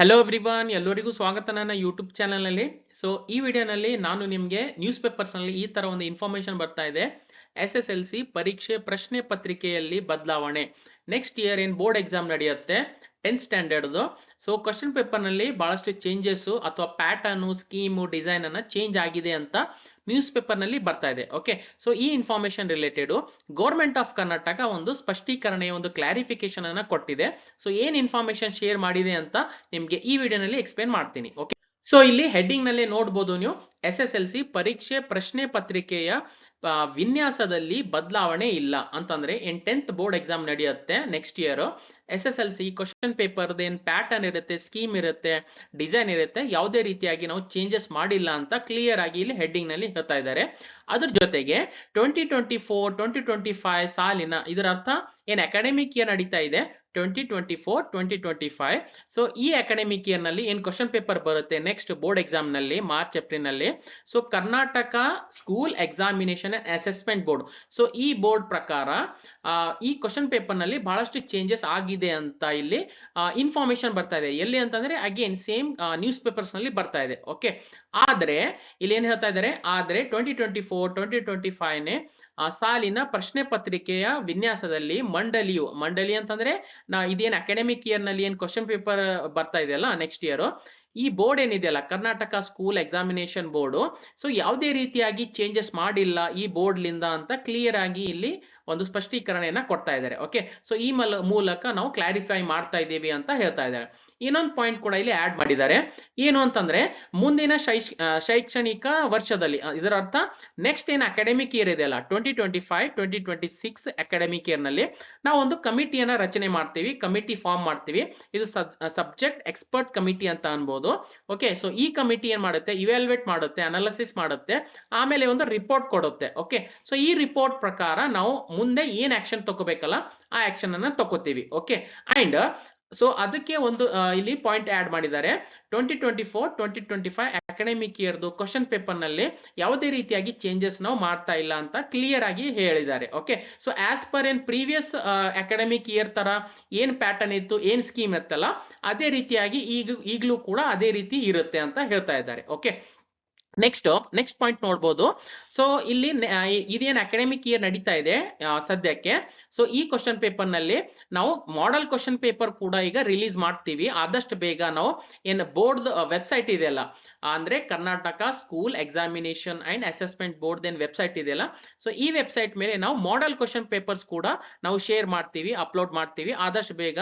Hello everyone, ಎಲ್ಲರಿಗೂ ಸ್ವಾಗತ ನನ್ನ ಯೂಟ್ಯೂಬ್ ಚಾನಲ್ ನಲ್ಲಿ. ಸೊ ಈ ವಿಡಿಯೋನಲ್ಲಿ ನಾನು ನಿಮಗೆ ನ್ಯೂಸ್ ಪೇಪರ್ಸ್ ನಲ್ಲಿ ಈ ತರ ಒಂದು ಇನ್ಫಾರ್ಮೇಶನ್ ಬರ್ತಾ ಇದೆ. SSLC ಪರೀಕ್ಷೆ ಪ್ರಶ್ನೆ ಪತ್ರಿಕೆಯಲ್ಲಿ ಬದಲಾವಣೆ. ನೆಕ್ಸ್ಟ್ ಇಯರ್ ಏನ್ ಬೋರ್ಡ್ ಎಕ್ಸಾಮ್ ನಡೆಯುತ್ತೆ 10th standard. So question paper ನಲ್ಲಿ ಬಹಳಷ್ಟು ಚೇಂಜಸ್ ಅಥವಾ ಪ್ಯಾಟರ್ನ್, ಸ್ಕೀಮು, ಡಿಸೈನ್ ಅನ್ನ ಚೇಂಜ್ ಆಗಿದೆ ಅಂತ ನ್ಯೂಸ್ ಪೇಪರ್ ನಲ್ಲಿ ಬರ್ತಾ ಇದೆ. ಓಕೆ, ಸೊ ಈ information related government of Karnataka ಒಂದು ಸ್ಪಷ್ಟೀಕರಣೆಯ ಒಂದು ಕ್ಲಾರಿಫಿಕೇಶನ್ ಅನ್ನ ಕೊಟ್ಟಿದೆ. ಸೊ ಏನ್ ಇನ್ಫಾರ್ಮೇಶನ್ ಶೇರ್ ಮಾಡಿದೆ ಅಂತ ನಿಮ್ಗೆ ಈ ವಿಡಿಯೋನಲ್ಲಿ ಎಕ್ಸ್ಪ್ಲೇನ್ ಮಾಡ್ತೀನಿ. ಓಕೆ, ಸೊ ಇಲ್ಲಿ ಹೆಡ್ಡಿಂಗ್ ನಲ್ಲಿ ನೋಡಬಹುದು ನೀವು, SSLC ಪರೀಕ್ಷೆ ಪ್ರಶ್ನೆ ಪತ್ರಿಕೆಯ ವಿನ್ಯಾಸದಲ್ಲಿ ಬದಲಾವಣೆ ಇಲ್ಲ ಅಂತಂದ್ರೆ ಏನ್ 10th ಬೋರ್ಡ್ ಎಕ್ಸಾಮ್ ನಡೆಯುತ್ತೆ next year. SSLC question paper ಏನ್ ಪ್ಯಾಟರ್ನ್ ಇರುತ್ತೆ, ಸ್ಕೀಮ್ ಇರುತ್ತೆ, ಡಿಸೈನ್ ಇರುತ್ತೆ, ಯಾವುದೇ ರೀತಿಯಾಗಿ ನಾವು ಚೇಂಜಸ್ ಮಾಡಿಲ್ಲ ಅಂತ ಕ್ಲಿಯರ್ ಆಗಿ ಇಲ್ಲಿ ಹೆಡ್ಡಿಂಗ್ ನಲ್ಲಿ ಹೇಳ್ತಾ ಇದ್ದಾರೆ. ಅದ್ರ ಜೊತೆಗೆ 2024-2025 ಸಾಲಿನ, ಇದರ ಅರ್ಥ ಏನ್ ಅಕಾಡೆಮಿಕ್ ಇಯರ್ ನಡೀತಾ ಇದೆ 2024-2025. ಸೊ ಈ ಅಕಾಡೆಮಿಕ್ ಇಯರ್ ನಲ್ಲಿ ಏನ್ ಕ್ವಶನ್ ಪೇಪರ್ ಬರುತ್ತೆ ನೆಕ್ಸ್ಟ್ ಬೋರ್ಡ್ ಎಕ್ಸಾಮ್ ನಲ್ಲಿ ಮಾರ್ಚ್ ಏಪ್ರಿಲ್ ನಲ್ಲಿ, so Karnataka school examination and assessment board, so ಈ ಬೋರ್ಡ್ ಪ್ರಕಾರ ಈ ಕ್ವಶನ್ ಪೇಪರ್ ನಲ್ಲಿ ಬಹಳಷ್ಟು ಚೇಂಜಸ್ ಆಗಿದೆ ಅಂತ ಇಲ್ಲಿ ಇನ್ಫಾರ್ಮೇಶನ್ ಬರ್ತಾ ಇದೆ. ಎಲ್ಲಿ ಅಂತಂದ್ರೆ ಅಗೇನ್ ಸೇಮ್ ನ್ಯೂಸ್ ಪೇಪರ್ಸ್ ನಲ್ಲಿ ಬರ್ತಾ ಇದೆ. ಓಕೆ, ಆದ್ರೆ ಇಲ್ಲಿ ಏನ್ ಹೇಳ್ತಾ ಇದ್ದಾರೆ, ಆದ್ರೆ 2024-2025 ನೇ ಸಾಲಿನ ಪ್ರಶ್ನೆ ಪತ್ರಿಕೆಯ ವಿನ್ಯಾಸದಲ್ಲಿ ಮಂಡಳಿ ಅಂತಂದ್ರೆ ಇದೇನ್ ಅಕಾಡೆಮಿಕ್ ಇಯರ್ ನಲ್ಲಿ ಏನ್ ಕ್ವಶನ್ ಪೇಪರ್ ಬರ್ತಾ ಇದೆಯಲ್ಲ ನೆಕ್ಸ್ಟ್ ಇಯರ್, ಈ ಬೋರ್ಡ್ ಏನಿದೆಯಲ್ಲ Karnataka school examination board, so ಯಾವುದೇ ರೀತಿಯಾಗಿ ಚೇಂಜಸ್ ಮಾಡಿಲ್ಲ ಈ ಬೋರ್ಡ್ ಲಿಂದ ಅಂತ ಕ್ಲಿಯರ್ ಆಗಿ ಇಲ್ಲಿ ಒಂದು ಸ್ಪಷ್ಟೀಕರಣೆಯನ್ನ ಕೊಡ್ತಾ ಇದ್ದಾರೆ. ಓಕೆ, ಸೊ ಈ ಮೂಲಕ ನಾವು ಕ್ಲಾರಿಫೈ ಮಾಡ್ತಾ ಇದ್ದೀವಿ ಅಂತ ಹೇಳ್ತಾ ಇದ್ದಾರೆ. ಇನ್ನೊಂದು ಪಾಯಿಂಟ್ ಕೂಡ ಇಲ್ಲಿ ಆಡ್ ಮಾಡಿದ್ದಾರೆ. ಏನು ಅಂತಂದ್ರೆ ಮುಂದಿನ ಶೈಕ್ಷಣಿಕ ವರ್ಷದಲ್ಲಿ, ಇದರ ಅರ್ಥ ನೆಕ್ಸ್ಟ್ ಏನ್ ಅಕಾಡೆಮಿಕ್ ಇಯರ್ ಇದೆಯಲ್ಲ 2025-2026 ಅಕಾಡೆಮಿಕ್ ಇಯರ್ ನಲ್ಲಿ ನಾವು ಒಂದು ಕಮಿಟಿಯನ್ನ ರಚನೆ ಮಾಡ್ತೀವಿ, ಕಮಿಟಿ ಫಾರ್ಮ್ ಮಾಡ್ತೀವಿ. ಇದು ಸಬ್ಜೆಕ್ಟ್ ಎಕ್ಸ್ಪರ್ಟ್ ಕಮಿಟಿ ಅಂತ ಅನ್ಬೋದು. ಓಕೆ, ಸೊ ಈ ಕಮಿಟಿ ಏನ್ ಮಾಡುತ್ತೆ, ಇವ್ಯಾಲ್ಯೂಯೇಟ್ ಮಾಡುತ್ತೆ, ಅನಾಲಿಸಿಸ್ ಮಾಡುತ್ತೆ, ಆಮೇಲೆ ಒಂದು ರಿಪೋರ್ಟ್ ಕೊಡುತ್ತೆ. ಓಕೆ, ಸೊ ಈ ರಿಪೋರ್ಟ್ ಪ್ರಕಾರ ನಾವು ಮುಂದೆ ಏನ್ ಆಕ್ಷನ್ ತಗೋಬೇಕಲ್ಲ ಆ ಆಕ್ಷನ್ ಅನ್ನ ತಗೋತೀವಿ. ಓಕೆ, ಅಂಡ್ ಸೊ ಅದಕ್ಕೆ ಒಂದು ಇಲ್ಲಿ ಪಾಯಿಂಟ್ ಆಡ್ ಮಾಡಿದ್ದಾರೆ. 2024-2025 ಅಕಾಡೆಮಿಕ್ ಇಯರ್ದು ಕ್ವಶನ್ ಪೇಪರ್ ನಲ್ಲಿ ಯಾವುದೇ ರೀತಿಯಾಗಿ ಚೇಂಜಸ್ ನಾವು ಮಾಡ್ತಾ ಇಲ್ಲ ಅಂತ ಕ್ಲಿಯರ್ ಆಗಿ ಹೇಳಿದ್ದಾರೆ. ಓಕೆ, ಸೊ ಆಸ್ ಪರ್ ಏನ್ ಪ್ರೀವಿಯಸ್ ಅಕಾಡೆಮಿಕ್ ಇಯರ್ ತರ ಏನ್ ಪ್ಯಾಟರ್ನ್ ಇತ್ತು, ಏನ್ ಸ್ಕೀಮ್ ಇತ್ತಲ್ಲ ಅದೇ ರೀತಿಯಾಗಿ ಈಗಲೂ ಕೂಡ ಅದೇ ರೀತಿ ಇರುತ್ತೆ ಅಂತ ಹೇಳ್ತಾ ಇದ್ದಾರೆ. ಓಕೆ, ನೆಕ್ಸ್ಟ್ ಪಾಯಿಂಟ್ ನೋಡ್ಬೋದು. ಸೊ ಇಲ್ಲಿ ಇದೇನ್ ಅಕಾಡೆಮಿಕ್ ಇಯರ್ ನಡೀತಾ ಇದೆ ಸದ್ಯಕ್ಕೆ, ಸೊ ಈ ಕ್ವಶನ್ ಪೇಪರ್ ನಲ್ಲಿ ನಾವು ಮಾಡೆಲ್ ಕ್ವಶನ್ ಪೇಪರ್ ಕೂಡ ಈಗ ರಿಲೀಸ್ ಮಾಡ್ತೀವಿ ಆದಷ್ಟು ಬೇಗ. ನಾವು ಏನ್ ಬೋರ್ಡ್ ವೆಬ್ಸೈಟ್ ಇದೆಯಲ್ಲ, ಅಂದ್ರೆ Karnataka school examination and assessment board ಏನ್ ವೆಬ್ಸೈಟ್ ಇದೆಯಲ್ಲ, ಸೊ ಈ ವೆಬ್ಸೈಟ್ ಮೇಲೆ ನಾವು ಮಾಡೆಲ್ ಕ್ವಶನ್ ಪೇಪರ್ಸ್ ಕೂಡ ನಾವು ಶೇರ್ ಮಾಡ್ತೀವಿ, ಅಪ್ಲೋಡ್ ಮಾಡ್ತೀವಿ. ಆದಷ್ಟು ಬೇಗ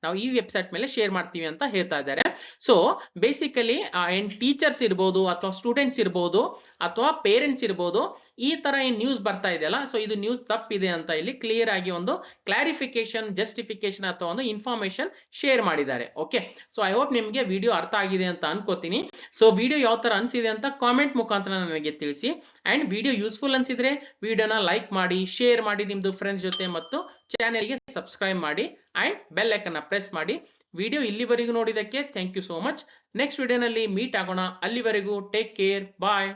ನಾವು ಈ ವೆಬ್ಸೈಟ್ ಮೇಲೆ ಶೇರ್ ಮಾಡ್ತೀವಿ ಅಂತ ಹೇಳ್ತಾ ಇದ್ದಾರೆ. ಸೊ ಬೇಸಿಕಲಿ ಏನ್ ಟೀಚರ್ಸ್ ಇರ್ಬೋದು ಅಥವಾ ಸ್ಟೂಡೆಂಟ್ಸ್ ಇರ್ಬೋದು ಅಥವಾ ಪೇರೆಂಟ್ಸ್ ಇರ್ಬೋದು, ಈ ತರ ಏನ್ ನ್ಯೂಸ್ ಬರ್ತಾ ಇದೆಯಲ್ಲ, ಸೊ ಇದು ನ್ಯೂಸ್ ತಪ್ಪಿದೆ ಅಂತ ಇಲ್ಲಿ ಕ್ಲಿಯರ್ ಆಗಿ ಒಂದು ಕ್ಲಾರಿಫಿಕೇಶನ್, ಜಸ್ಟಿಫಿಕೇಶನ್ ಅಥವಾ ಒಂದು ಇನ್ಫಾರ್ಮೇಶನ್ ಶೇರ್ ಮಾಡಿದ್ದಾರೆ. ಓಕೆ, ಸೊ ಐ ಹೋಪ್ ನಿಮ್ಗೆ ವಿಡಿಯೋ ಅರ್ಥ ಆಗಿದೆ ಅಂತ ಅನ್ಕೋತೀನಿ. ಸೊ ವಿಡಿಯೋ ಯಾವ ತರ ಅನ್ಸಿದೆ ಅಂತ ಕಾಮೆಂಟ್ ಮುಖಾಂತರ ನನಗೆ ತಿಳಿಸಿ. ಅಂಡ್ ವಿಡಿಯೋ ಯೂಸ್ಫುಲ್ ಅನ್ಸಿದ್ರೆ ವಿಡಿಯೋನ ಲೈಕ್ ಮಾಡಿ, ಶೇರ್ ಮಾಡಿ ನಿಮ್ದು ಫ್ರೆಂಡ್ಸ್ ಜೊತೆ, ಮತ್ತು ಚಾನೆಲ್ಗೆ ಸಬ್ಸ್ಕ್ರೈಬ್ ಮಾಡಿ ಅಂಡ್ ಬೆಲ್ ಐಕನ್ ಪ್ರೆಸ್ ಮಾಡಿ. ವಿಡಿಯೋ ಇಲ್ಲಿವರೆಗೂ ನೋಡಿದಕ್ಕೆ thank you so much. Next ವಿಡಿಯೋನಲ್ಲಿ ಮೀಟ್ ಆಗೋಣ. ಅಲ್ಲಿವರೆಗೂ ಟೇಕ್ ಕೇರ್, ಬಾಯ್.